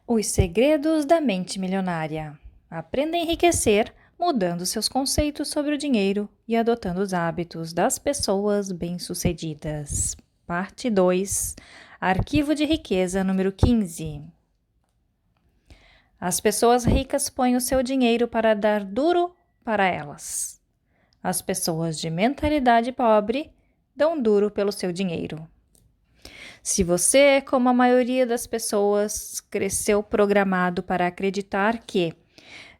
Os segredos da mente milionária. Aprenda a enriquecer mudando seus conceitos sobre o dinheiro e adotando os hábitos das pessoas bem-sucedidas. Parte 2. Arquivo de riqueza número 15. As pessoas ricas põem o seu dinheiro para dar duro para elas. As pessoas de mentalidade pobre dão duro pelo seu dinheiro. Se você é como a maioria das pessoas, cresceu programado para acreditar que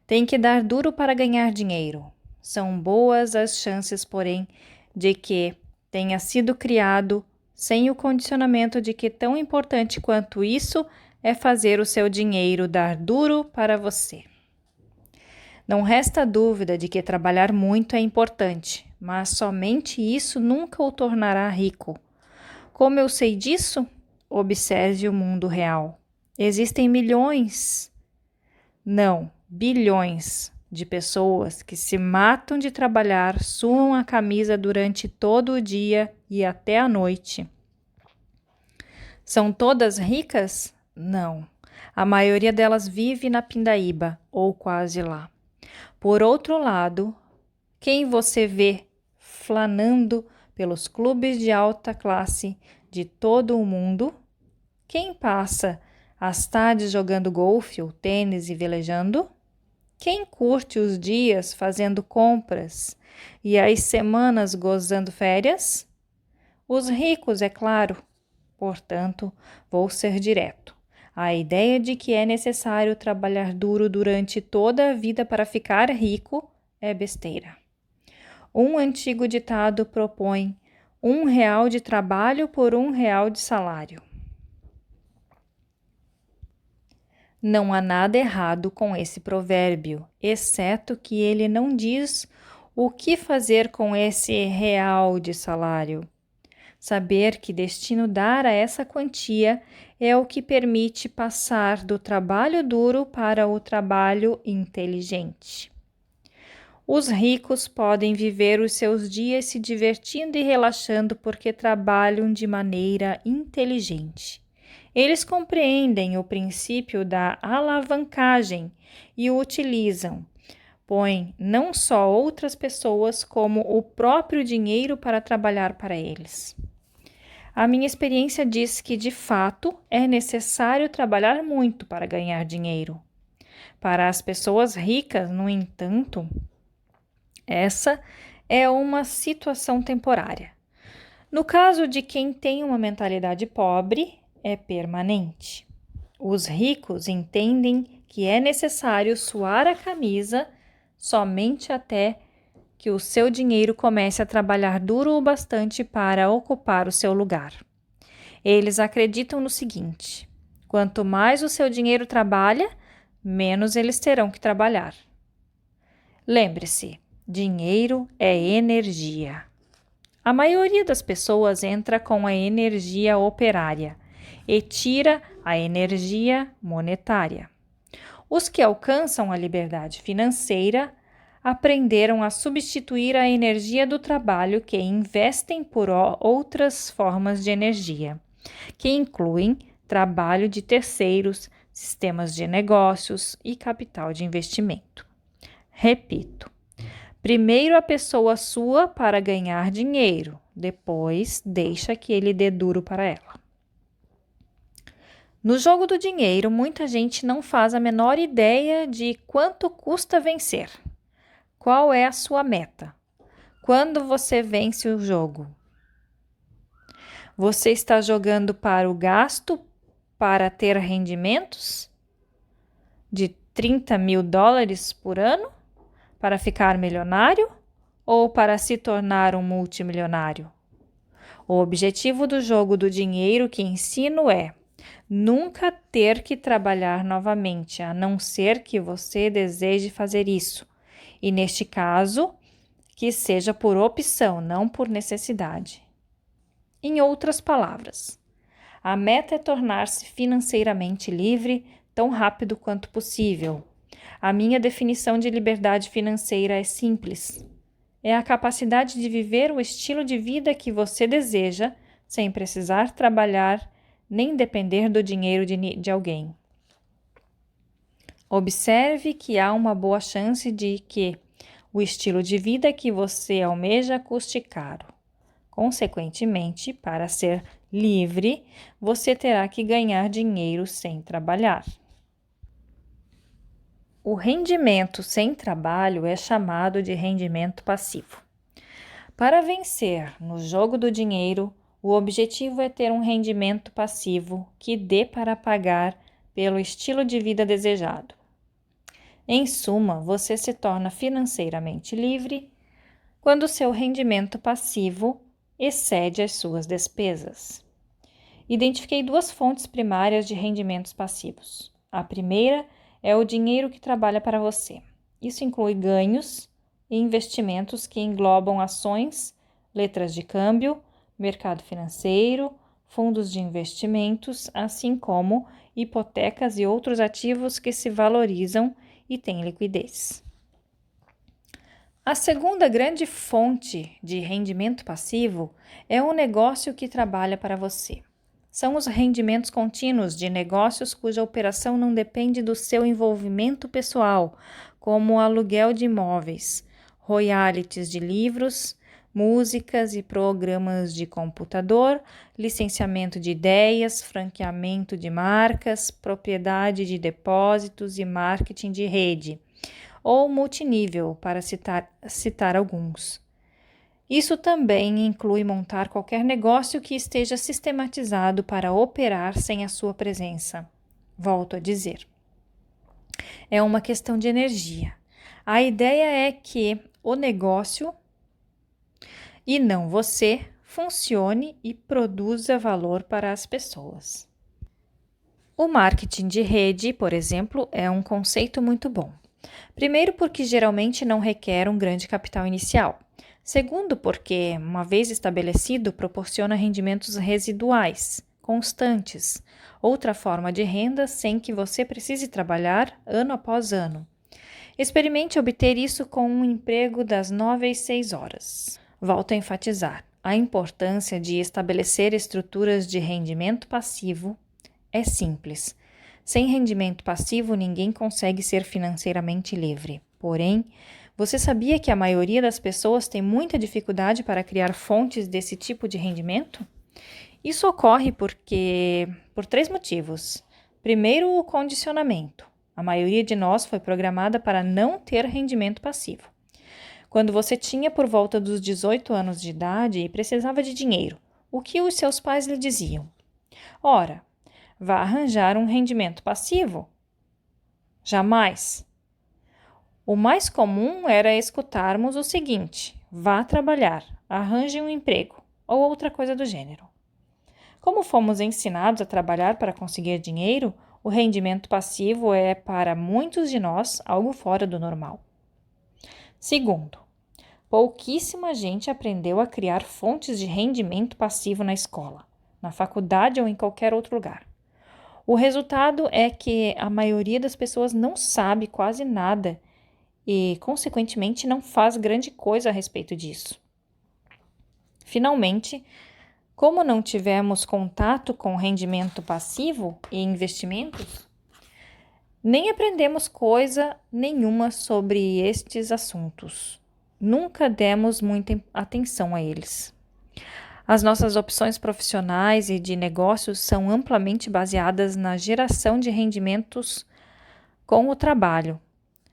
tem que dar duro para ganhar dinheiro. São boas as chances, porém, de que tenha sido criado sem o condicionamento de que tão importante quanto isso é fazer o seu dinheiro dar duro para você. Não resta dúvida de que trabalhar muito é importante, mas somente isso nunca o tornará rico. Como eu sei disso? Observe o mundo real. Existem milhões, não, bilhões de pessoas que se matam de trabalhar, suam a camisa durante todo o dia e até a noite. São todas ricas? Não. A maioria delas vive na pindaíba, ou quase lá. Por outro lado, quem você vê flanando pelos clubes de alta classe de todo o mundo? Quem passa as tardes jogando golfe ou tênis e velejando? Quem curte os dias fazendo compras e as semanas gozando férias? Os ricos, é claro. Portanto, vou ser direto. A ideia de que é necessário trabalhar duro durante toda a vida para ficar rico é besteira. Um antigo ditado propõe R$ 1 de trabalho por R$ 1 de salário. Não há nada errado com esse provérbio, exceto que ele não diz o que fazer com esse R$ 1 de salário. Saber que destino dar a essa quantia é o que permite passar do trabalho duro para o trabalho inteligente. Os ricos podem viver os seus dias se divertindo e relaxando porque trabalham de maneira inteligente. Eles compreendem o princípio da alavancagem e o utilizam. Põem não só outras pessoas, como o próprio dinheiro para trabalhar para eles. A minha experiência diz que, de fato, é necessário trabalhar muito para ganhar dinheiro. Para as pessoas ricas, no entanto, essa é uma situação temporária. No caso de quem tem uma mentalidade pobre, é permanente. Os ricos entendem que é necessário suar a camisa somente até que o seu dinheiro comece a trabalhar duro o bastante para ocupar o seu lugar. Eles acreditam no seguinte: quanto mais o seu dinheiro trabalha, menos eles terão que trabalhar. Lembre-se, dinheiro é energia. A maioria das pessoas entra com a energia operária e tira a energia monetária. Os que alcançam a liberdade financeira aprenderam a substituir a energia do trabalho que investem por outras formas de energia, que incluem trabalho de terceiros, sistemas de negócios e capital de investimento. Repito, primeiro a pessoa sua para ganhar dinheiro, depois deixa que ele dê duro para ela. No jogo do dinheiro, muita gente não faz a menor ideia de quanto custa vencer. Qual é a sua meta? Quando você vence o jogo? Você está jogando para o gasto para ter rendimentos de $30.000 por ano? Para ficar milionário ou para se tornar um multimilionário? O objetivo do jogo do dinheiro que ensino é nunca ter que trabalhar novamente, a não ser que você deseje fazer isso. E neste caso, que seja por opção, não por necessidade. Em outras palavras, a meta é tornar-se financeiramente livre tão rápido quanto possível. A minha definição de liberdade financeira é simples. É a capacidade de viver o estilo de vida que você deseja, sem precisar trabalhar nem depender do dinheiro de alguém. Observe que há uma boa chance de que o estilo de vida que você almeja custe caro. Consequentemente, para ser livre, você terá que ganhar dinheiro sem trabalhar. O rendimento sem trabalho é chamado de rendimento passivo. Para vencer no jogo do dinheiro, o objetivo é ter um rendimento passivo que dê para pagar pelo estilo de vida desejado. Em suma, você se torna financeiramente livre quando seu rendimento passivo excede as suas despesas. Identifiquei duas fontes primárias de rendimentos passivos. A primeira é o dinheiro que trabalha para você. Isso inclui ganhos e investimentos que englobam ações, letras de câmbio, mercado financeiro, fundos de investimentos, assim como hipotecas e outros ativos que se valorizam e têm liquidez. A segunda grande fonte de rendimento passivo é o negócio que trabalha para você. São os rendimentos contínuos de negócios cuja operação não depende do seu envolvimento pessoal, como o aluguel de imóveis, royalties de livros, músicas e programas de computador, licenciamento de ideias, franqueamento de marcas, propriedade de depósitos e marketing de rede, ou multinível, para citar alguns. Isso também inclui montar qualquer negócio que esteja sistematizado para operar sem a sua presença. Volto a dizer. É uma questão de energia. A ideia é que o negócio, e não você, funcione e produza valor para as pessoas. O marketing de rede, por exemplo, é um conceito muito bom. Primeiro, porque geralmente não requer um grande capital inicial. Segundo, porque, uma vez estabelecido, proporciona rendimentos residuais, constantes, outra forma de renda sem que você precise trabalhar ano após ano. Experimente obter isso com um emprego das 9 às 6 horas. Volto a enfatizar: a importância de estabelecer estruturas de rendimento passivo é simples. Sem rendimento passivo, ninguém consegue ser financeiramente livre. Porém, você sabia que a maioria das pessoas tem muita dificuldade para criar fontes desse tipo de rendimento? Isso ocorre por 3 motivos. Primeiro, o condicionamento. A maioria de nós foi programada para não ter rendimento passivo. Quando você tinha por volta dos 18 anos de idade e precisava de dinheiro, o que os seus pais lhe diziam? Ora, vá arranjar um rendimento passivo? Jamais. O mais comum era escutarmos o seguinte: vá trabalhar, arranje um emprego, ou outra coisa do gênero. Como fomos ensinados a trabalhar para conseguir dinheiro, o rendimento passivo é, para muitos de nós, algo fora do normal. Segundo, pouquíssima gente aprendeu a criar fontes de rendimento passivo na escola, na faculdade ou em qualquer outro lugar. O resultado é que a maioria das pessoas não sabe quase nada e, consequentemente, não faz grande coisa a respeito disso. Finalmente, como não tivemos contato com rendimento passivo e investimentos, nem aprendemos coisa nenhuma sobre estes assuntos. Nunca demos muita atenção a eles. As nossas opções profissionais e de negócios são amplamente baseadas na geração de rendimentos com o trabalho.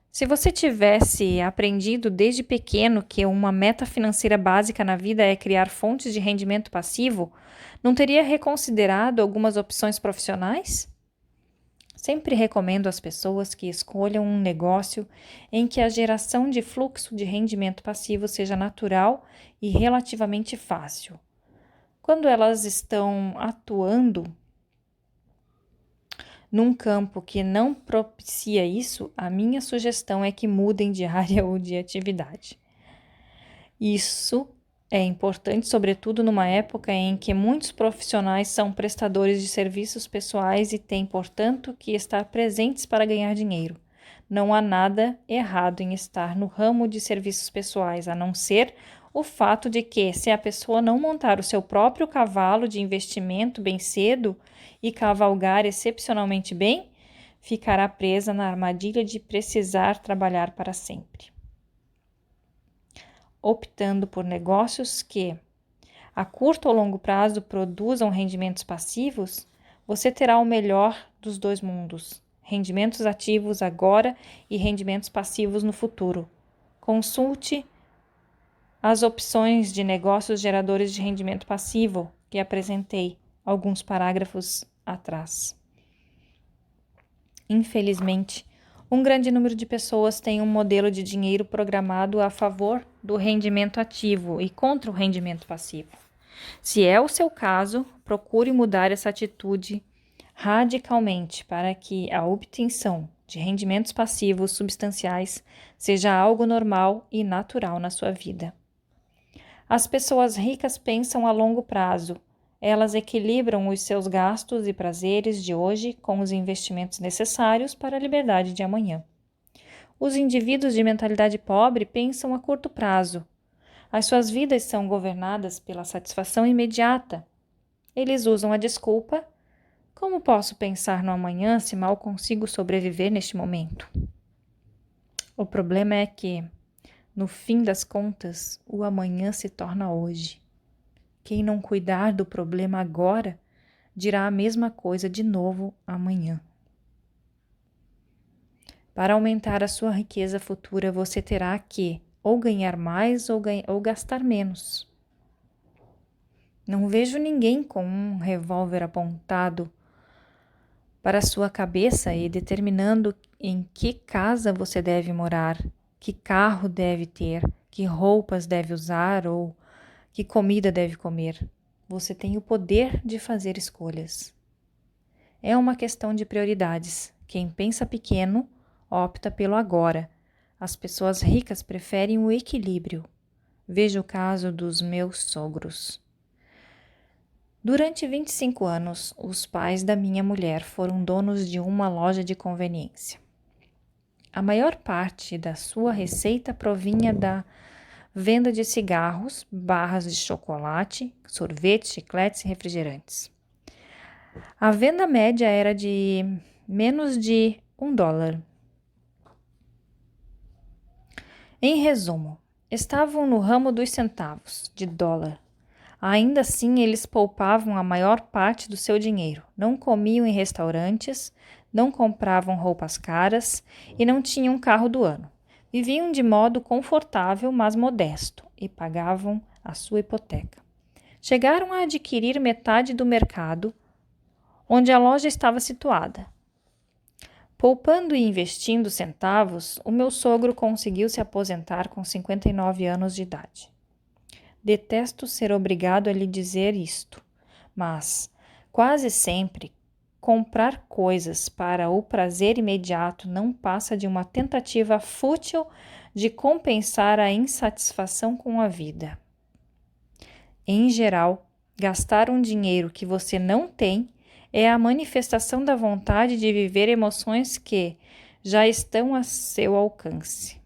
Se você tivesse aprendido desde pequeno que uma meta financeira básica na vida é criar fontes de rendimento passivo, não teria reconsiderado algumas opções profissionais? Sempre recomendo às pessoas que escolham um negócio em que a geração de fluxo de rendimento passivo seja natural e relativamente fácil. Quando elas estão atuando num campo que não propicia isso, a minha sugestão é que mudem de área ou de atividade. Isso é importante, sobretudo numa época em que muitos profissionais são prestadores de serviços pessoais e têm, portanto, que estar presentes para ganhar dinheiro. Não há nada errado em estar no ramo de serviços pessoais, a não ser o fato de que, se a pessoa não montar o seu próprio cavalo de investimento bem cedo e cavalgar excepcionalmente bem, ficará presa na armadilha de precisar trabalhar para sempre. Optando por negócios que, a curto ou longo prazo, produzam rendimentos passivos, você terá o melhor dos dois mundos: rendimentos ativos agora e rendimentos passivos no futuro. Consulte as opções de negócios geradores de rendimento passivo que apresentei alguns parágrafos atrás. Infelizmente, um grande número de pessoas tem um modelo de dinheiro programado a favor do rendimento ativo e contra o rendimento passivo. Se é o seu caso, procure mudar essa atitude radicalmente para que a obtenção de rendimentos passivos substanciais seja algo normal e natural na sua vida. As pessoas ricas pensam a longo prazo. Elas equilibram os seus gastos e prazeres de hoje com os investimentos necessários para a liberdade de amanhã. Os indivíduos de mentalidade pobre pensam a curto prazo. As suas vidas são governadas pela satisfação imediata. Eles usam a desculpa: como posso pensar no amanhã se mal consigo sobreviver neste momento? O problema é que, no fim das contas, o amanhã se torna hoje. Quem não cuidar do problema agora dirá a mesma coisa de novo amanhã. Para aumentar a sua riqueza futura, você terá que ou ganhar mais ou gastar menos. Não vejo ninguém com um revólver apontado para a sua cabeça e determinando em que casa você deve morar, que carro deve ter, que roupas deve usar ou que comida deve comer. Você tem o poder de fazer escolhas. É uma questão de prioridades. Quem pensa pequeno opta pelo agora. As pessoas ricas preferem o equilíbrio. Veja o caso dos meus sogros. Durante 25 anos, os pais da minha mulher foram donos de uma loja de conveniência. A maior parte da sua receita provinha da venda de cigarros, barras de chocolate, sorvetes, chicletes e refrigerantes. A venda média era de menos de $1. Em resumo, estavam no ramo dos centavos de dólar. Ainda assim, eles poupavam a maior parte do seu dinheiro, não comiam em restaurantes, não compravam roupas caras e não tinham carro do ano. Viviam de modo confortável, mas modesto, e pagavam a sua hipoteca. Chegaram a adquirir metade do mercado onde a loja estava situada. Poupando e investindo centavos, o meu sogro conseguiu se aposentar com 59 anos de idade. Detesto ser obrigado a lhe dizer isto, mas, quase sempre, comprar coisas para o prazer imediato não passa de uma tentativa fútil de compensar a insatisfação com a vida. Em geral, gastar um dinheiro que você não tem é a manifestação da vontade de viver emoções que já estão a seu alcance.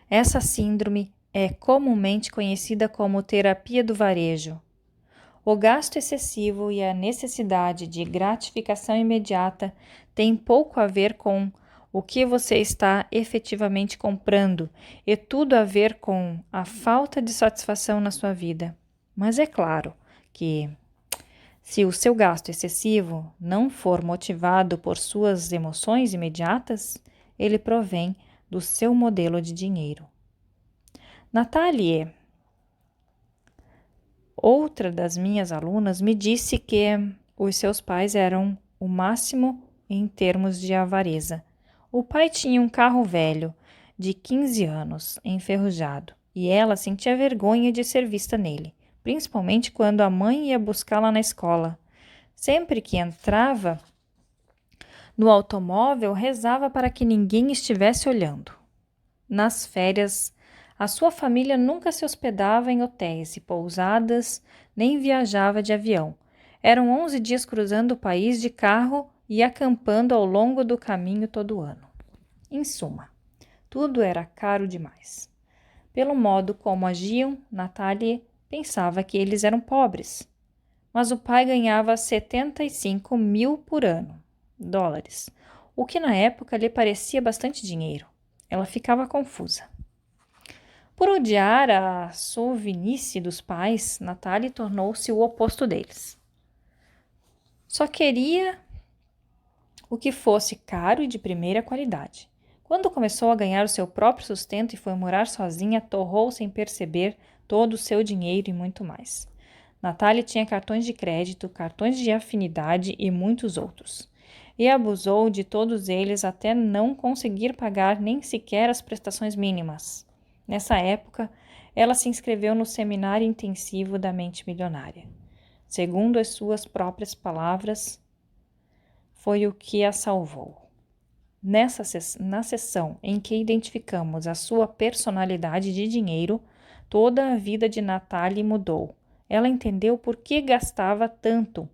Essa síndrome é comumente conhecida como terapia do varejo. O gasto excessivo e a necessidade de gratificação imediata têm pouco a ver com o que você está efetivamente comprando e tudo a ver com a falta de satisfação na sua vida. Mas é claro que, se o seu gasto excessivo não for motivado por suas emoções imediatas, ele provém do seu modelo de dinheiro. Natalie, outra das minhas alunas, me disse que os seus pais eram o máximo em termos de avareza. O pai tinha um carro velho, de 15 anos, enferrujado, e ela sentia vergonha de ser vista nele, principalmente quando a mãe ia buscá-la na escola. Sempre que entrava no automóvel, rezava para que ninguém estivesse olhando. Nas férias, a sua família nunca se hospedava em hotéis e pousadas, nem viajava de avião. Eram 11 dias cruzando o país de carro e acampando ao longo do caminho todo ano. Em suma, tudo era caro demais. Pelo modo como agiam, Natalie pensava que eles eram pobres. mas o pai ganhava 75 mil por ano, dólares, o que na época lhe parecia bastante dinheiro. Ela ficava confusa. Por odiar a sovinice dos pais, Natalie tornou-se o oposto deles. Só queria o que fosse caro e de primeira qualidade. Quando começou a ganhar o seu próprio sustento e foi morar sozinha, torrou sem perceber todo o seu dinheiro e muito mais. Natalie tinha cartões de crédito, cartões de afinidade e muitos outros. E abusou de todos eles até não conseguir pagar nem sequer as prestações mínimas. Nessa época, ela se inscreveu no seminário intensivo da mente milionária. Segundo as suas próprias palavras, foi o que a salvou. Na sessão em que identificamos a sua personalidade de dinheiro, toda a vida de Natalie mudou. Ela entendeu por que gastava tanto.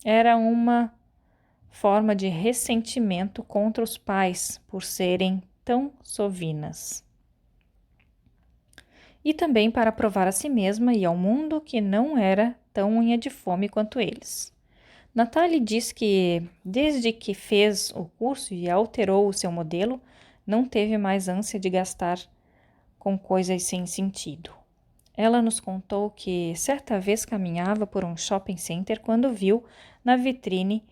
Era uma forma de ressentimento contra os pais por serem tão sovinas. E também para provar a si mesma e ao mundo que não era tão unha de fome quanto eles. Natalie diz que, desde que fez o curso e alterou o seu modelo, não teve mais ânsia de gastar com coisas sem sentido. Ela nos contou que certa vez caminhava por um shopping center quando viu, na vitrine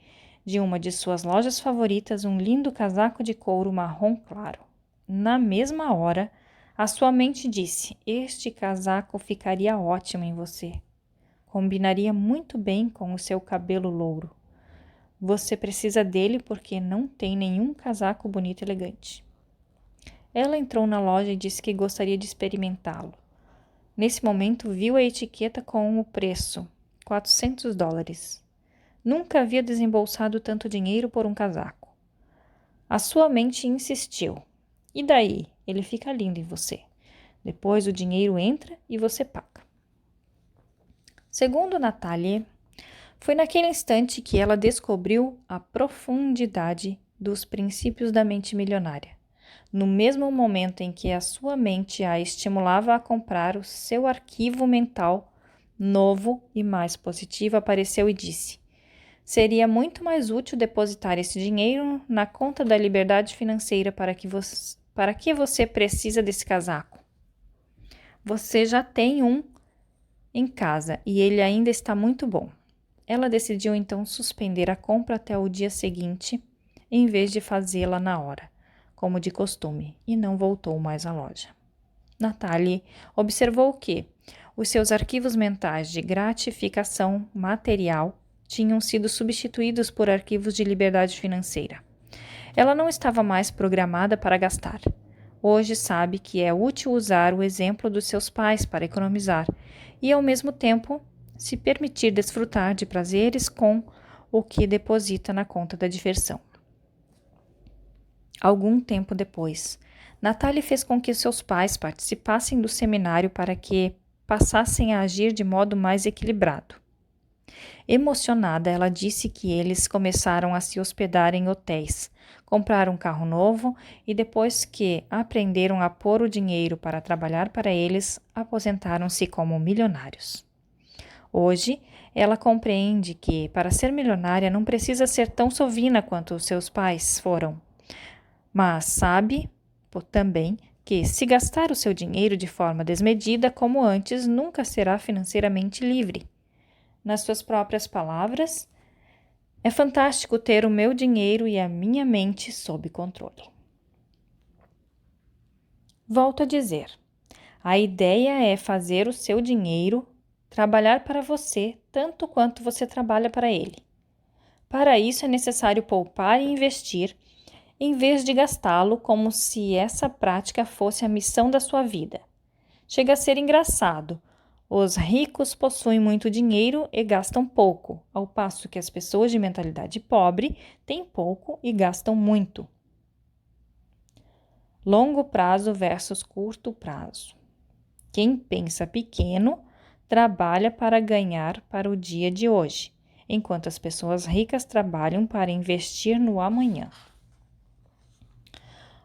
de uma de suas lojas favoritas, um lindo casaco de couro marrom claro. Na mesma hora, a sua mente disse: "Este casaco ficaria ótimo em você. Combinaria muito bem com o seu cabelo louro. Você precisa dele porque não tem nenhum casaco bonito e elegante." Ela entrou na loja e disse que gostaria de experimentá-lo. Nesse momento, viu a etiqueta com o preço, $400. Nunca havia desembolsado tanto dinheiro por um casaco. A sua mente insistiu. E daí? Ele fica lindo em você. Depois o dinheiro entra e você paga. Segundo Natalie, foi naquele instante que ela descobriu a profundidade dos princípios da mente milionária. No mesmo momento em que a sua mente a estimulava a comprar, o seu arquivo mental novo e mais positivo apareceu e disse: "Seria muito mais útil depositar esse dinheiro na conta da liberdade financeira. Para que você precisa desse casaco? Você já tem um em casa e ele ainda está muito bom." Ela decidiu então suspender a compra até o dia seguinte, em vez de fazê-la na hora, como de costume, e não voltou mais à loja. Natalie observou que os seus arquivos mentais de gratificação material tinham sido substituídos por arquivos de liberdade financeira. Ela não estava mais programada para gastar. Hoje sabe que é útil usar o exemplo dos seus pais para economizar e, ao mesmo tempo, se permitir desfrutar de prazeres com o que deposita na conta da diversão. Algum tempo depois, Natalie fez com que seus pais participassem do seminário para que passassem a agir de modo mais equilibrado. Emocionada, ela disse que eles começaram a se hospedar em hotéis, compraram um carro novo e, depois que aprenderam a pôr o dinheiro para trabalhar para eles, aposentaram-se como milionários. Hoje, ela compreende que, para ser milionária, não precisa ser tão sovina quanto os seus pais foram. Mas sabe também que, se gastar o seu dinheiro de forma desmedida, como antes, nunca será financeiramente livre. Nas suas próprias palavras, é fantástico ter o meu dinheiro e a minha mente sob controle. Volto a dizer, a ideia é fazer o seu dinheiro trabalhar para você tanto quanto você trabalha para ele. Para isso é necessário poupar e investir, em vez de gastá-lo como se essa prática fosse a missão da sua vida. Chega a ser engraçado. Os ricos possuem muito dinheiro e gastam pouco, ao passo que as pessoas de mentalidade pobre têm pouco e gastam muito. Longo prazo versus curto prazo. Quem pensa pequeno trabalha para ganhar para o dia de hoje, enquanto as pessoas ricas trabalham para investir no amanhã.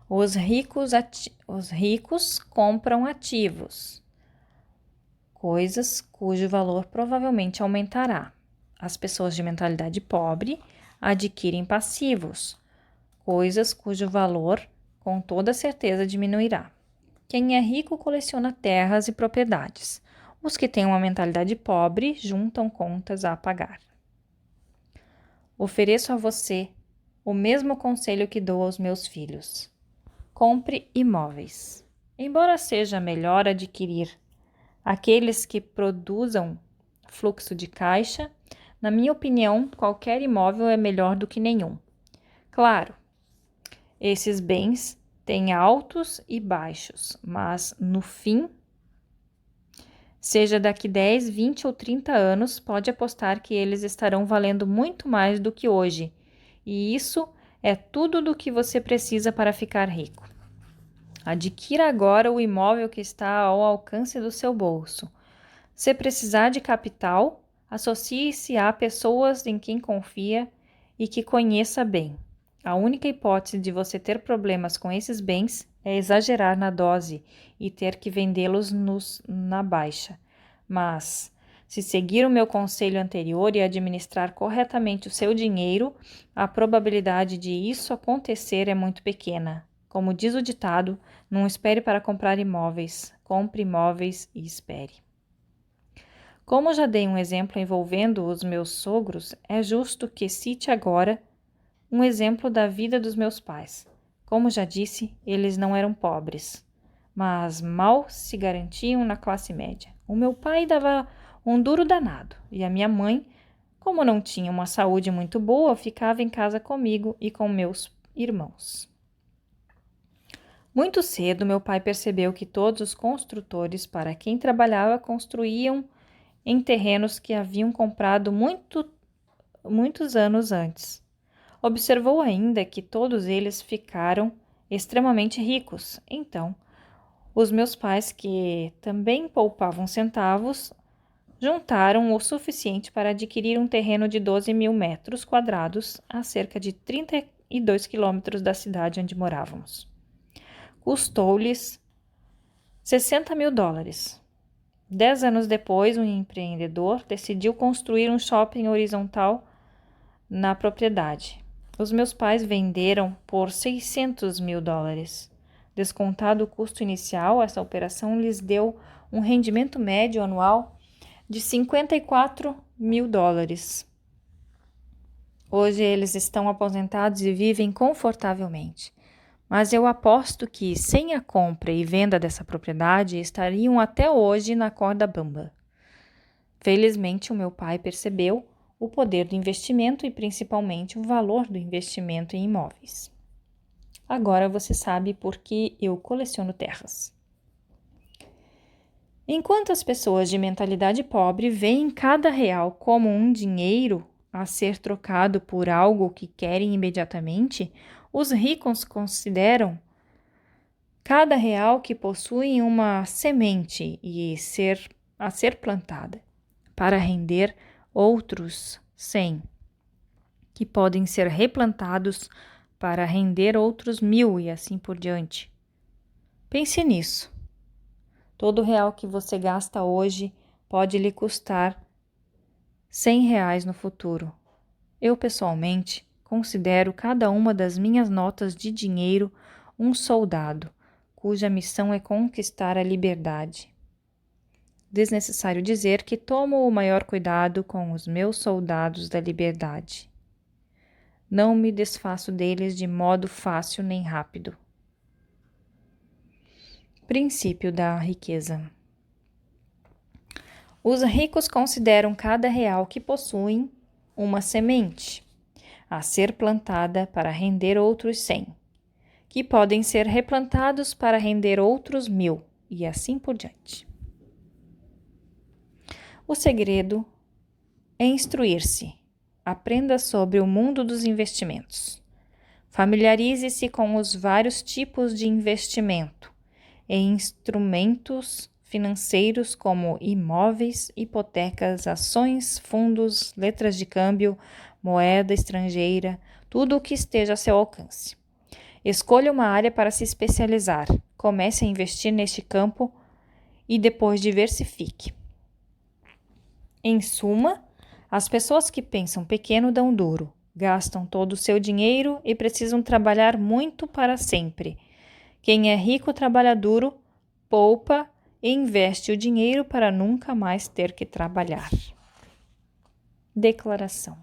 Os ricos compram ativos, coisas cujo valor provavelmente aumentará. As pessoas de mentalidade pobre adquirem passivos, coisas cujo valor com toda certeza diminuirá. Quem é rico coleciona terras e propriedades. Os que têm uma mentalidade pobre juntam contas a pagar. Ofereço a você o mesmo conselho que dou aos meus filhos. Compre imóveis. Embora seja melhor adquirir aqueles que produzam fluxo de caixa, na minha opinião, qualquer imóvel é melhor do que nenhum. Claro, esses bens têm altos e baixos, mas no fim, seja daqui 10, 20 ou 30 anos, pode apostar que eles estarão valendo muito mais do que hoje. E isso é tudo do que você precisa para ficar rico. Adquira agora o imóvel que está ao alcance do seu bolso. Se precisar de capital, associe-se a pessoas em quem confia e que conheça bem. A única hipótese de você ter problemas com esses bens é exagerar na dose e ter que vendê-los na baixa. Mas, se seguir o meu conselho anterior e administrar corretamente o seu dinheiro, a probabilidade de isso acontecer é muito pequena. Como diz o ditado, não espere para comprar imóveis, compre imóveis e espere. Como já dei um exemplo envolvendo os meus sogros, é justo que cite agora um exemplo da vida dos meus pais. Como já disse, eles não eram pobres, mas mal se garantiam na classe média. O meu pai dava um duro danado e a minha mãe, como não tinha uma saúde muito boa, ficava em casa comigo e com meus irmãos. Muito cedo, meu pai percebeu que todos os construtores para quem trabalhava construíam em terrenos que haviam comprado muitos anos antes. Observou ainda que todos eles ficaram extremamente ricos. Então, os meus pais, que também poupavam centavos, juntaram o suficiente para adquirir um terreno de 12 mil metros quadrados a cerca de 32 quilômetros da cidade onde morávamos. Custou-lhes $60 mil. 10 anos depois, um empreendedor decidiu construir um shopping horizontal na propriedade. Os meus pais venderam por $600 mil. Descontado o custo inicial, essa operação lhes deu um rendimento médio anual de $54 mil. Hoje eles estão aposentados e vivem confortavelmente. Mas eu aposto que, sem a compra e venda dessa propriedade, estariam até hoje na corda bamba. Felizmente, o meu pai percebeu o poder do investimento e principalmente o valor do investimento em imóveis. Agora você sabe por que eu coleciono terras. Enquanto as pessoas de mentalidade pobre veem cada real como um dinheiro a ser trocado por algo que querem imediatamente, os ricos consideram cada real que possuem uma semente a ser plantada, para render outros 100, que podem ser replantados para render outros 1000 e assim por diante. Pense nisso. Todo real que você gasta hoje pode lhe custar R$ 100 no futuro. Eu, pessoalmente, considero cada uma das minhas notas de dinheiro um soldado, cuja missão é conquistar a liberdade. Desnecessário dizer que tomo o maior cuidado com os meus soldados da liberdade. Não me desfaço deles de modo fácil nem rápido. Princípio da riqueza. Os ricos consideram cada real que possuem uma semente a ser plantada para render outros 100, que podem ser replantados para render outros 1000 e assim por diante. O segredo é instruir-se. Aprenda sobre o mundo dos investimentos. Familiarize-se com os vários tipos de investimento em instrumentos financeiros como imóveis, hipotecas, ações, fundos, letras de câmbio, moeda estrangeira, tudo o que esteja a seu alcance. Escolha uma área para se especializar. Comece a investir neste campo e depois diversifique. Em suma, As pessoas que pensam pequeno dão duro, gastam todo o seu dinheiro e precisam trabalhar muito para sempre. Quem é rico trabalha duro, poupa e investe o dinheiro para nunca mais ter que trabalhar. Declaração.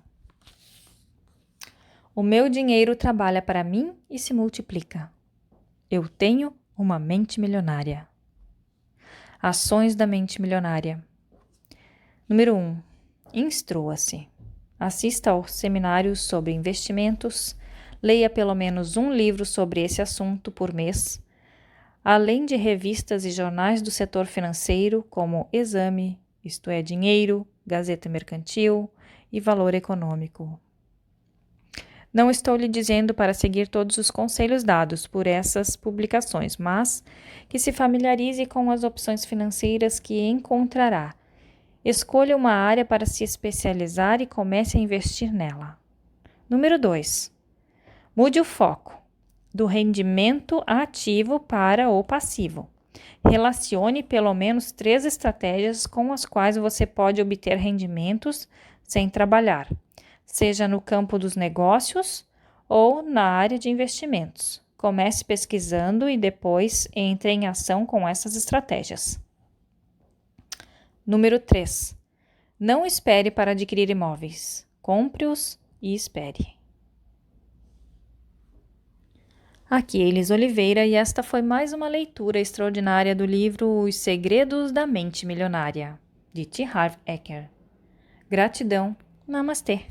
O meu dinheiro trabalha para mim e se multiplica. Eu tenho uma mente milionária. Ações da mente milionária. Número 1. Instrua-se. Assista aos seminários sobre investimentos. Leia pelo menos um livro sobre esse assunto por mês, além de revistas e jornais do setor financeiro como Exame, Isto é Dinheiro, Gazeta Mercantil e Valor Econômico. Não estou lhe dizendo para seguir todos os conselhos dados por essas publicações, mas que se familiarize com as opções financeiras que encontrará. Escolha uma área para se especializar e comece a investir nela. Número 2. Mude o foco do rendimento ativo para o passivo. Relacione pelo menos 3 estratégias com as quais você pode obter rendimentos sem trabalhar, seja no campo dos negócios ou na área de investimentos. Comece pesquisando e depois entre em ação com essas estratégias. Número 3. Não espere para adquirir imóveis. Compre-os e espere. Aqui é Elis Oliveira e esta foi mais uma leitura extraordinária do livro Os Segredos da Mente Milionária, de T. Harv Eker. Gratidão. Namastê.